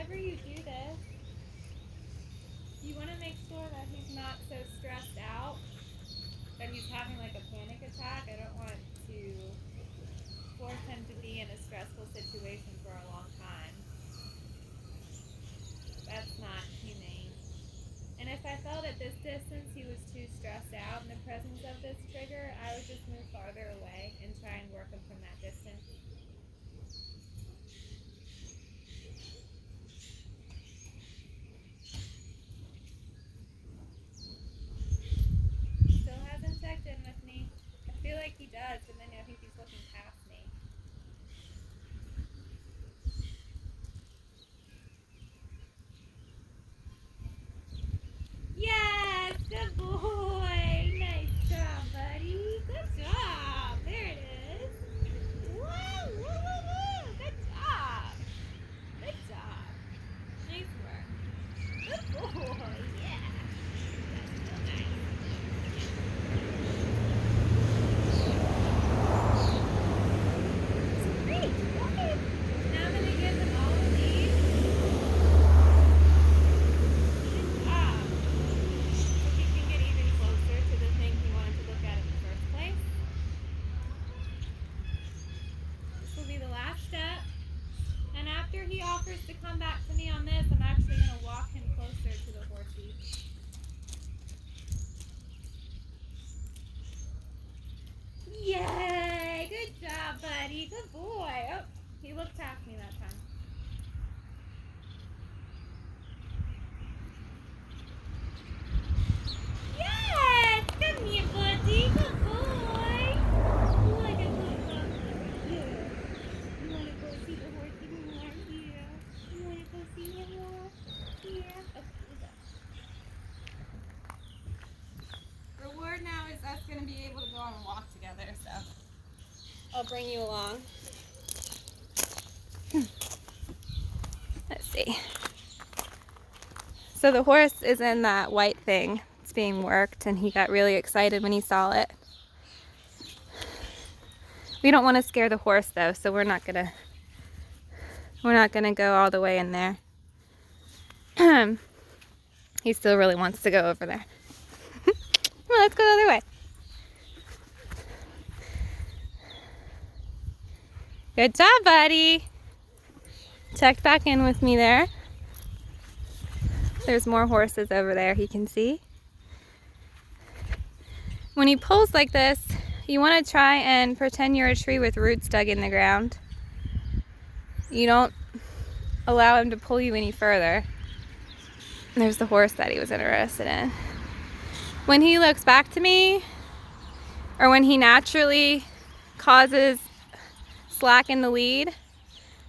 whenever you do this, you want to make sure that he's not so stressed out that he's having like a panic attack. I don't want to force him to be in a stressful situation for a long time. That's not humane. And if I felt at this distance he was too stressed out in the presence of this trigger, I would just move farther away and try and work him from that distance. Still hasn't checked in with me. I feel like he does, but then I think he's looking past me. Yes, good boy. Nice job, buddy. Good job. There it is. Woo, woo, woo, woo. Good job. Good job. Nice work. Good boy. Yeah. That's so nice. Great. Okay. Now I'm going to give them all a lead. Good job. So he can get even closer to the thing he wanted to look at in the first place. This will be the last step. And after he offers to come back to me on this, I'm actually going to walk him closer to the horsey. Yay! Good job, buddy. Good boy. Oh, he looked past me that time. Yes! Come here, buddy. Good boy. You want to go? Yeah. You want to go see the horsey more? Yeah. You want to go see him more? Yeah. Okay, we go. Reward now is us going to be able to go on a walk together, so I'll bring you along. Let's see. So the horse is in that white thing. It's being worked, and he got really excited when he saw it. We don't want to scare the horse though, so we're not gonna go all the way in there. He still really wants to go over there. Well, let's go the other way. Good job, buddy. Check back in with me there. There's more horses over there he can see. When he pulls like this, you want to try and pretend you're a tree with roots dug in the ground. You don't allow him to pull you any further. There's the horse that he was interested in. When he looks back to me, or when he naturally causes slack in the lead,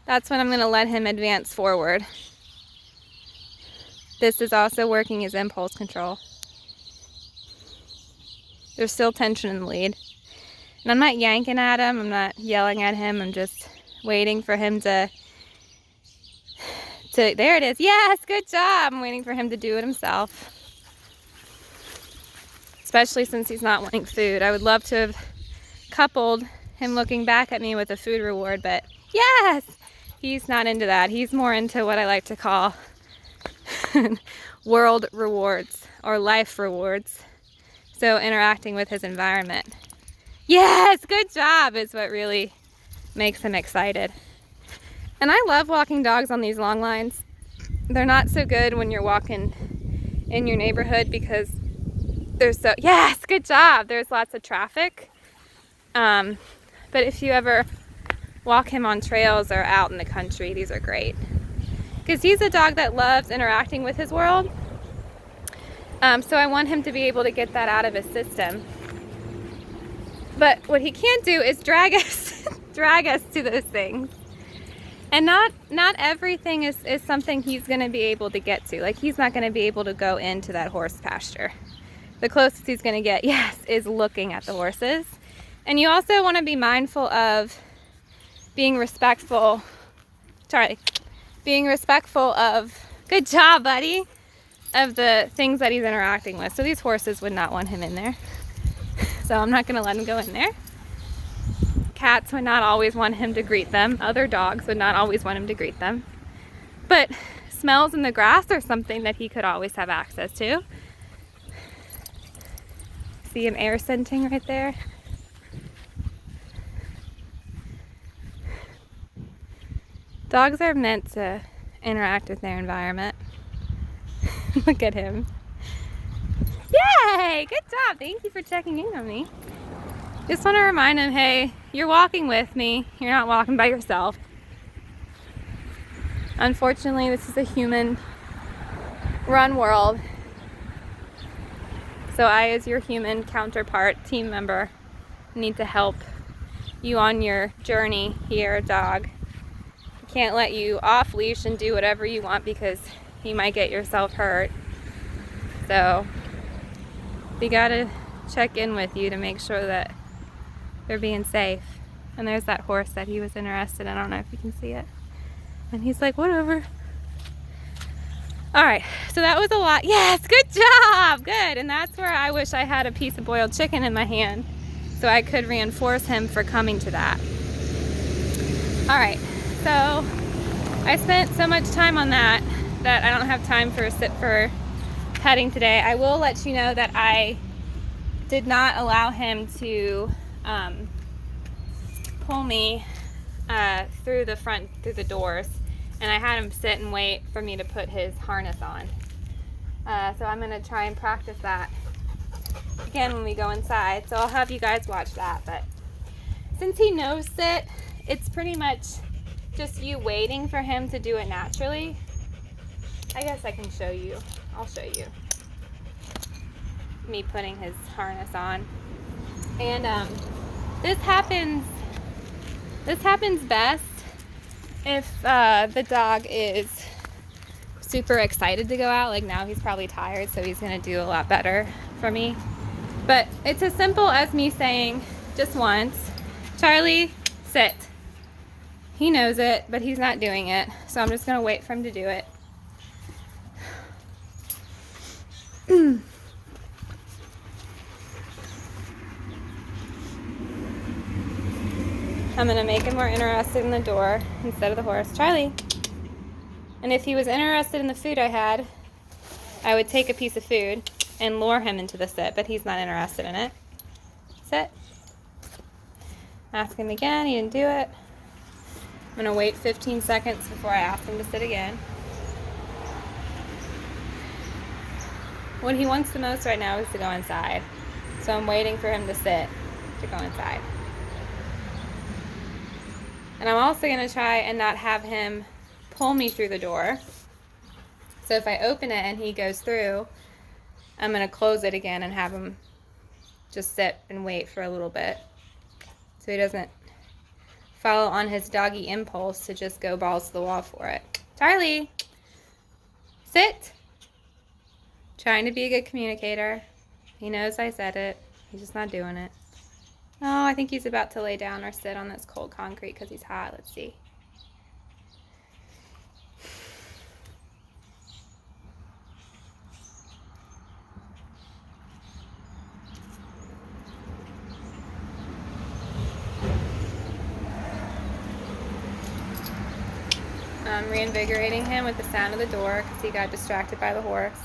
that's when I'm going to let him advance forward. This is also working his impulse control. There's still tension in the lead. And I'm not yanking at him, I'm not yelling at him, I'm just waiting for him to there it is. Yes, good job. I'm waiting for him to do it himself. Especially since he's not wanting food. I would love to have coupled him looking back at me with a food reward, but yes, he's not into that. He's more into what I like to call world rewards or life rewards. So interacting with his environment. Yes, good job is what really makes him excited. And I love walking dogs on these long lines. They're not so good when you're walking in your neighborhood because yes, good job. There's lots of traffic. But if you ever walk him on trails or out in the country, these are great. Because he's a dog that loves interacting with his world. So I want him to be able to get that out of his system. But what he can't do is drag us to those things. And not everything is something he's going to be able to get to. Like, he's not going to be able to go into that horse pasture. The closest he's going to get, yes, is looking at the horses. And you also want to be mindful of being respectful. Being respectful of, good job, buddy, of the things that he's interacting with. So these horses would not want him in there. So I'm not going to let him go in there. Cats would not always want him to greet them. Other dogs would not always want him to greet them. But smells in the grass or something that he could always have access to. See him air scenting right there? Dogs are meant to interact with their environment. Look at him. Yay! Good job. Thank you for checking in on me. Just want to remind him, hey, you're walking with me. You're not walking by yourself. Unfortunately, this is a human-run world. So I, as your human counterpart, team member, need to help you on your journey here, dog. I can't let you off leash and do whatever you want because you might get yourself hurt. So we gotta check in with you to make sure that they're being safe. And there's that horse that he was interested in. I don't know if you can see it. And he's like, whatever. All right, so that was a lot. Yes, good job, good. And that's where I wish I had a piece of boiled chicken in my hand so I could reinforce him for coming to that. All right, so I spent so much time on that I don't have time for petting today. I will let you know that I did not allow him to pull me through the doors, and I had him sit and wait for me to put his harness on. So I'm going to try and practice that again when we go inside. So I'll have you guys watch that. But since he knows sit, it's pretty much just you waiting for him to do it naturally. I guess I can show you. I'll show you me putting his harness on. And this happens best if the dog is super excited to go out. Like now he's probably tired, so he's gonna do a lot better for me. But it's as simple as me saying just once, Charlie, sit. He knows it, but he's not doing it. So I'm just gonna wait for him to do it. I'm gonna make him more interested in the door instead of the horse. Charlie. And if he was interested in the food I had, I would take a piece of food and lure him into the sit, but he's not interested in it. Sit. Ask him again, he didn't do it. I'm gonna wait 15 seconds before I ask him to sit again. What he wants the most right now is to go inside. So I'm waiting for him to sit to go inside. And I'm also going to try and not have him pull me through the door. So if I open it and he goes through, I'm going to close it again and have him just sit and wait for a little bit. So he doesn't follow on his doggy impulse to just go balls to the wall for it. Charlie, sit. Trying to be a good communicator. He knows I said it. He's just not doing it. Oh, I think he's about to lay down or sit on this cold concrete because he's hot. Let's see. I'm reinvigorating him with the sound of the door because he got distracted by the horse.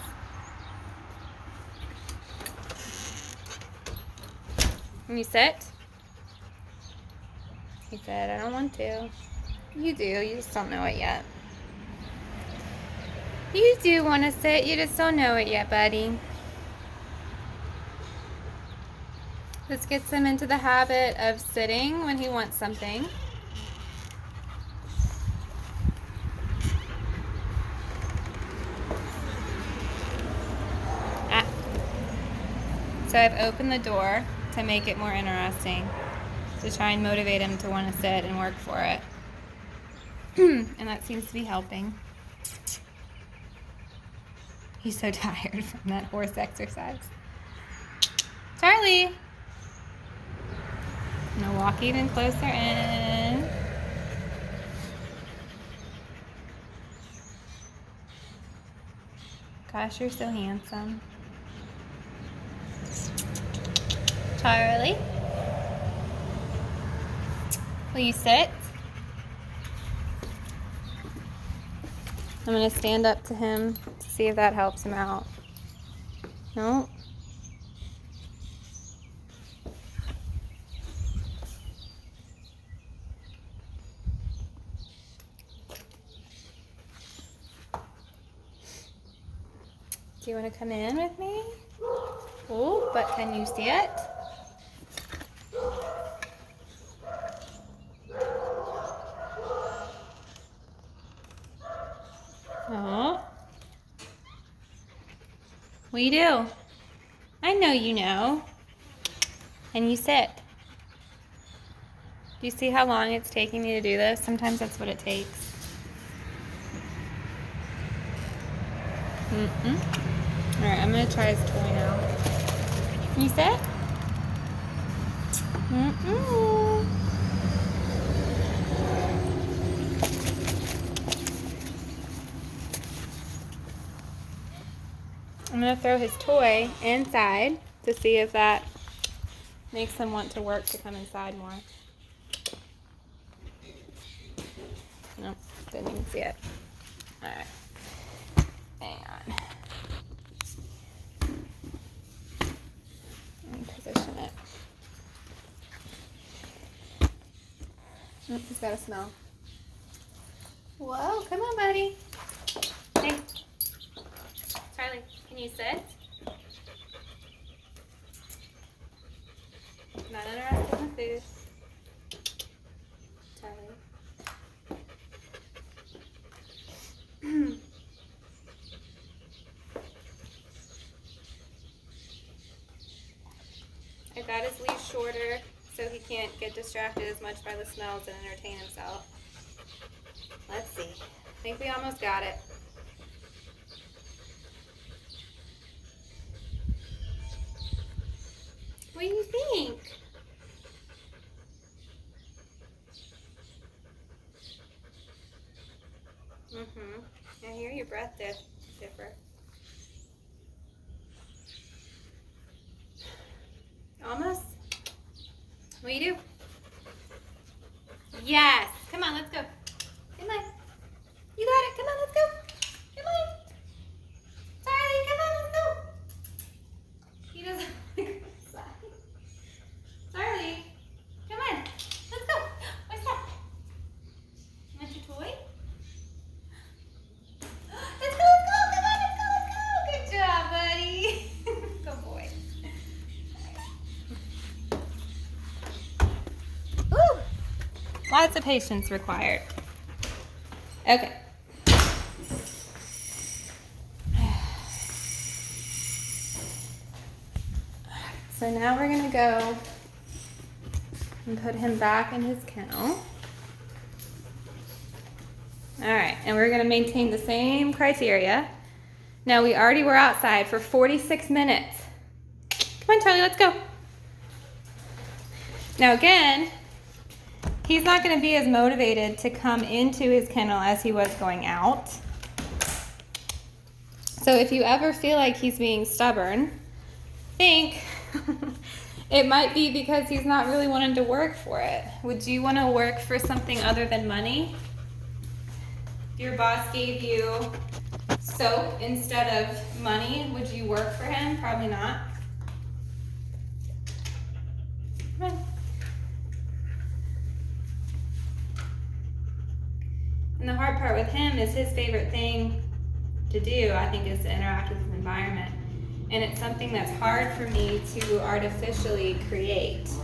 Can you sit? He said, I don't want to. You do, you just don't know it yet. You do want to sit, you just don't know it yet, buddy. This gets him into the habit of sitting when he wants something. So I've opened the door to make it more interesting, to try and motivate him to want to sit and work for it. And that seems to be helping. He's so tired from that horse exercise. Charlie! I'm gonna walk even closer in. Gosh, you're so handsome. Charlie, will you sit? I'm gonna stand up to him to see if that helps him out. No? Do you want to come in with me? Oh, but can you see it? Oh. What do you do? I know you know. And you sit. Do you see how long it's taking me to do this? Sometimes that's what it takes. Alright, I'm going to try his toy now. Can you sit? I'm going to throw his toy inside to see if that makes him want to work to come inside more. Nope, didn't even see it. Alright. Hang on. Let me position it. Oh, he's got a smell. Whoa, come on, buddy. Hey. Charlie, can you sit? Not interested in the food. Charlie. I got his leash shorter so he can't get distracted as much by the smells and entertain himself. Let's see. I think we almost got it. What do you think? I hear your breath differ. Almost? What do you do? Yes. Come on, let's go. Come on. You got it. Come on, let's go. Come on. Charlie, come on, let's go. He doesn't want to go outside. Charlie, come on. Let's go. What's that? You want your toy? Let's go, let's go. Come on, let's go, let's go. Good job, buddy. Good boy. Woo! Lots of patience required. Okay. So now we're gonna go and put him back in his kennel. All right, and we're gonna maintain the same criteria. Now we already were outside for 46 minutes. Come on, Charlie, let's go. Now again, he's not gonna be as motivated to come into his kennel as he was going out. So if you ever feel like he's being stubborn, think it might be because he's not really wanting to work for it. Would you want to work for something other than money? If your boss gave you soap instead of money, would you work for him? Probably not. Come on. And the hard part with him is his favorite thing to do, I think, is to interact with his environment. And it's something that's hard for me to artificially create. So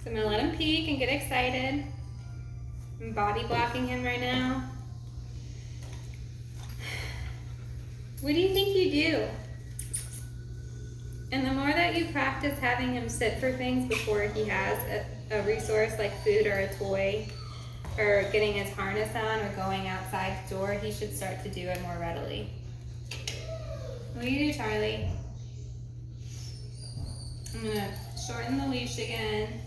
I'm gonna let him peek and get excited. I'm body blocking him right now. What do you think you do? And the more that you practice having him sit for things before he has a resource like food or a toy, or getting his harness on, or going outside the door, he should start to do it more readily. What do you do, Charlie? I'm gonna shorten the leash again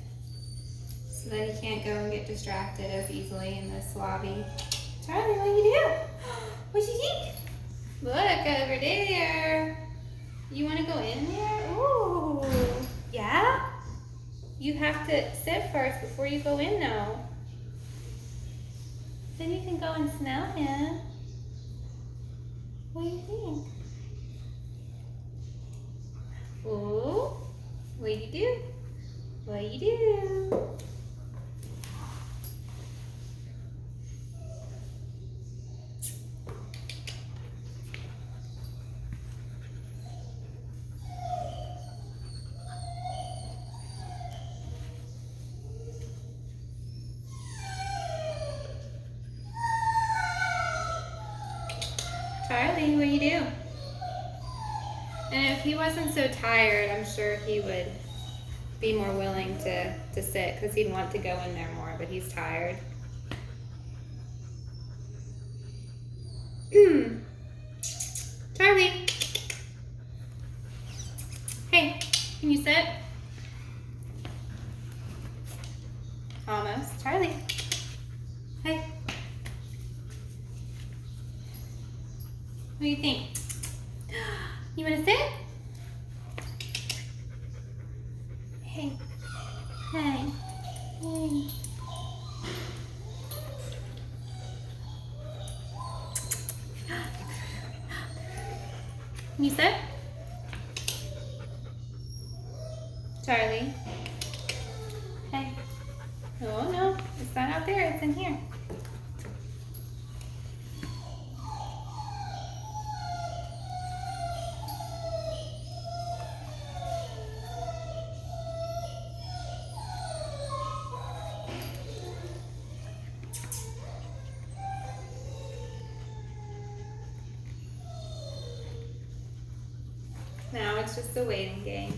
so that he can't go and get distracted as easily in this lobby. Charlie, what do you do? What do you think? Look over there. You wanna go in there? Ooh, yeah? You have to sit first before you go in now. Then you can go and smell him. What do you think? Oh, what do you do? What do you do? Charlie, what do you do? And if he wasn't so tired, I'm sure he would be more willing to sit because he'd want to go in there more, but he's tired. Charlie. Hey, can you sit? Almost. Charlie. Hey. What do you think? You want to sit? Hey. Hey. Hey. Can you sit? Charlie. Hey. Oh no, it's not out there, it's in here. Now it's just a waiting game.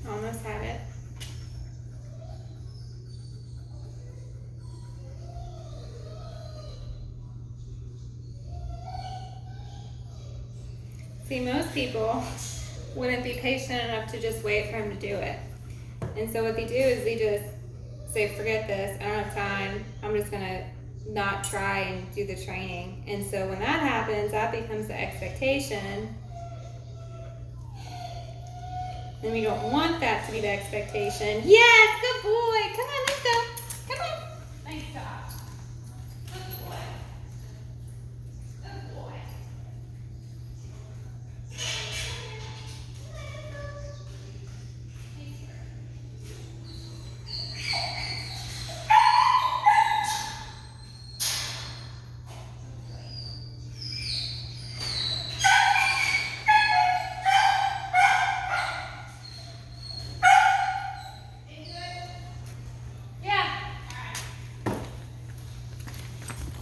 Almost had it. See, most people wouldn't be patient enough to just wait for him to do it. And so what they do is they just say, forget this, I don't have time, I'm just gonna not try and do the training. And so when that happens, that becomes the expectation. And we don't want that to be the expectation. Yes, good boy. Come on, let's go. Come on. Nice job. Good boy. Good boy.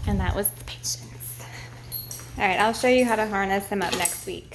And that was the patience. All right, I'll show you how to harness him up next week.